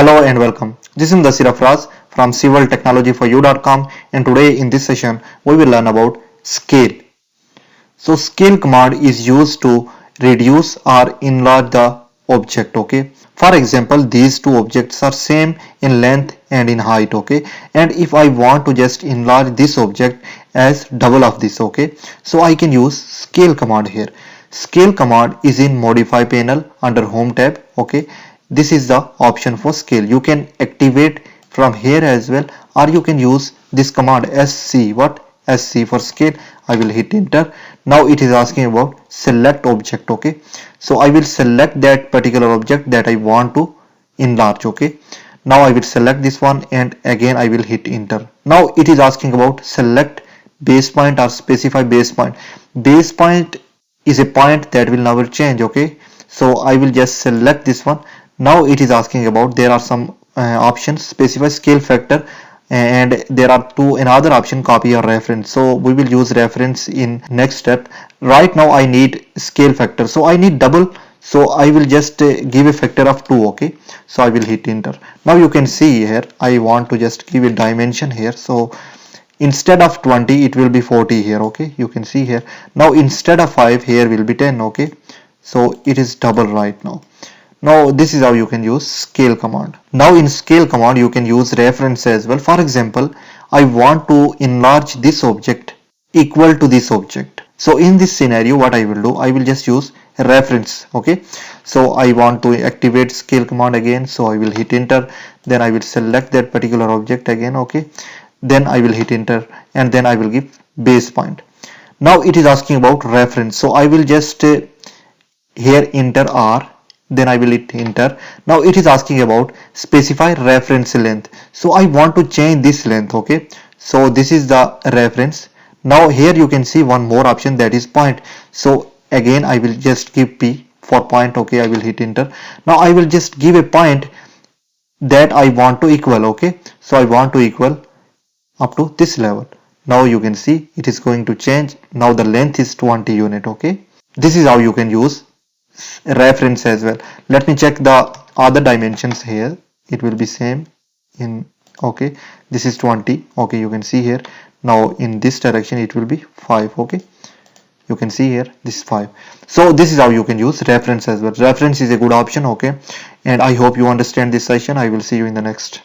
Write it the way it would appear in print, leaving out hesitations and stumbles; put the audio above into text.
Hello and welcome. This is Muddassir Afraz from civiltechnologyforyou.com, and today in this session we will learn about scale. So scale command is used to reduce or enlarge the object, okay. For example, these two objects are same in length and in height, okay, and if I want to just enlarge this object as double of this, okay, so I can use scale command here. Scale command is in modify panel under home tab, okay. This is the option for scale. You can activate from here as well, or you can use this command sc. What? Sc for scale. I will hit enter. Now it is asking about select object, okay. So I will select that particular object that I want to enlarge, okay. Now I will select this one and again I will hit enter. Now it is asking about select base point or specify base point. Base point is a point that will never change, okay. So I will just select this one. Now it is asking about, there are some options, specify scale factor, and there are another option, copy or reference. So we will use reference in next step. Right now I need scale factor, so I need double, so I will just give a factor of 2, okay. So I will hit enter. Now you can see here I want to just give a dimension here, so instead of 20 it will be 40 here, okay. You can see here. Now instead of 5 here will be 10, okay. So it is double right now. Now this is how you can use scale command. Now in scale command you can use reference as well. For example, I want to enlarge this object equal to this object. So in this scenario what I will do, I will just use reference, okay. So I want to activate scale command again, so I will hit enter. Then I will select that particular object again, okay. Then I will hit enter and then I will give base point. Now it is asking about reference, so I will just here enter R, then I will hit enter. Now it is asking about specify reference length, so I want to change this length, okay. So this is the reference. Now here you can see one more option, that is point. So again I will just give P for point, okay. I will hit enter. Now I will just give a point that I want to equal, okay. So I want to equal up to this level. Now you can see it is going to change. Now the length is 20 unit, okay. This is how you can use reference as well. Let me check the other dimensions here. It will be same in, okay, this is 20, okay. You can see here. Now in this direction it will be 5, okay. You can see here this is 5. So this is how you can use reference as well. Reference is a good option, okay. And I hope you understand this session. I will see you in the next.